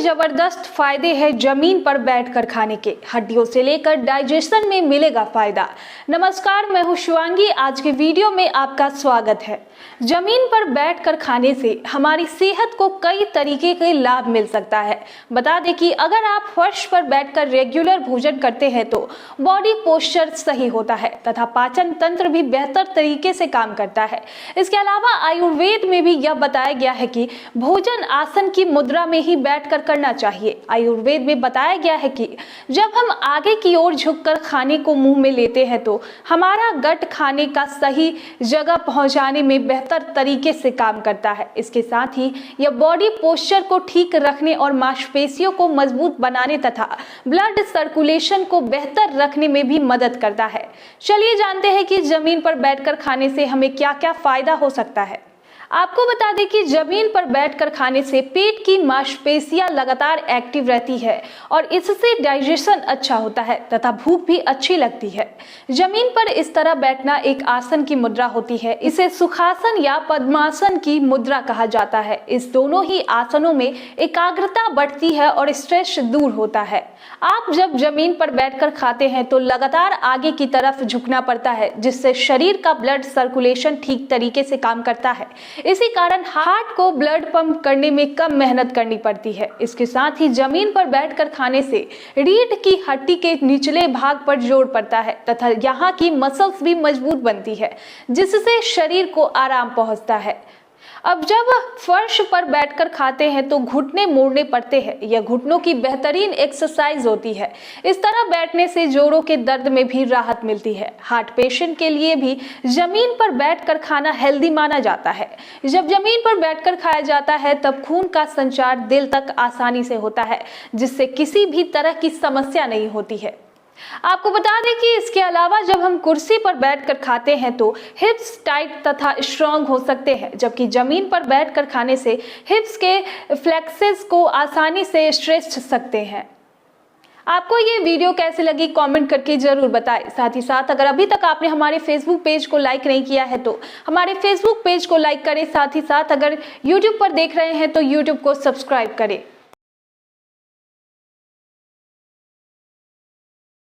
जबरदस्त फायदे हैं जमीन पर बैठकर खाने के। हड्डियों से लेकर डाइजेशन में मिलेगा फायदा। नमस्कार, मैं हूं शिवांगी। आज के वीडियो में आपका स्वागत है। जमीन पर बैठकर खाने से हमारी सेहत को कई तरीके के लाभ मिल सकता है। बता दें कि अगर आप फर्श पर बैठकर रेगुलर भोजन करते हैं तो बॉडी पोस्चर सही होता है तथा पाचन तंत्र भी बेहतर तरीके से काम करता है। इसके अलावा आयुर्वेद में भी यह बताया गया है कि भोजन आसन की मुद्रा में ही बैठकर करना चाहिए। आयुर्वेद में बताया गया है कि जब हम आगे की ओर झुककर खाने को मुंह में लेते हैं तो हमारा गट खाने का सही जगह पहुंचाने में बेहतर तरीके से काम करता है। इसके साथ ही यह बॉडी पोस्चर को ठीक रखने और मांसपेशियों को मजबूत बनाने तथा ब्लड सर्कुलेशन को बेहतर रखने में भी मदद करता है। चलिए जानते हैं कि जमीन पर बैठकर खाने से हमें क्या क्या फायदा हो सकता है। आपको बता दें कि जमीन पर बैठकर खाने से पेट की मांसपेशियां लगातार एक्टिव रहती है और इससे डाइजेशन अच्छा होता है तथा भूख भी अच्छी लगती है। जमीन पर इस तरह बैठना एक आसन की मुद्रा होती है। इसे सुखासन या पद्मासन की मुद्रा कहा जाता है। इस दोनों ही आसनों में एकाग्रता बढ़ती है और स्ट्रेस दूर होता है। आप जब जमीन पर बैठकर खाते हैं तो लगातार आगे की तरफ झुकना पड़ता है, जिससे शरीर का ब्लड सर्कुलेशन ठीक तरीके से काम करता है। इसी कारण हार्ट को ब्लड पंप करने में कम मेहनत करनी पड़ती है। इसके साथ ही जमीन पर बैठकर खाने से रीढ़ की हड्डी के निचले भाग पर जोर पड़ता है तथा यहाँ की मसल्स भी मजबूत बनती है, जिससे शरीर को आराम पहुंचता है। अब जब फर्श पर बैठकर खाते हैं तो घुटने मोड़ने पड़ते हैं। यह घुटनों की बेहतरीन एक्सरसाइज होती है। इस तरह बैठने से जोड़ों के दर्द में भी राहत मिलती है। हार्ट पेशेंट के लिए भी जमीन पर बैठकर खाना हेल्दी माना जाता है। जब जमीन पर बैठकर खाया जाता है तब खून का संचार दिल तक आसानी से होता है, जिससे किसी भी तरह की समस्या नहीं होती है। आपको बता दें कि इसके अलावा जब हम कुर्सी पर बैठकर खाते हैं तो हिप्स टाइट तथा स्ट्रांग हो सकते हैं, जबकि जमीन पर बैठकर खाने से हिप्स के फ्लेक्सेस को आसानी से स्ट्रेच सकते हैं। आपको ये वीडियो कैसी लगी कमेंट करके जरूर बताएं। साथ ही साथ अगर अभी तक आपने हमारे फेसबुक पेज को लाइक नहीं किया है तो हमारे फेसबुक पेज को लाइक करें। साथ ही साथ अगर यूट्यूब पर देख रहे हैं तो यूट्यूब को सब्सक्राइब करें।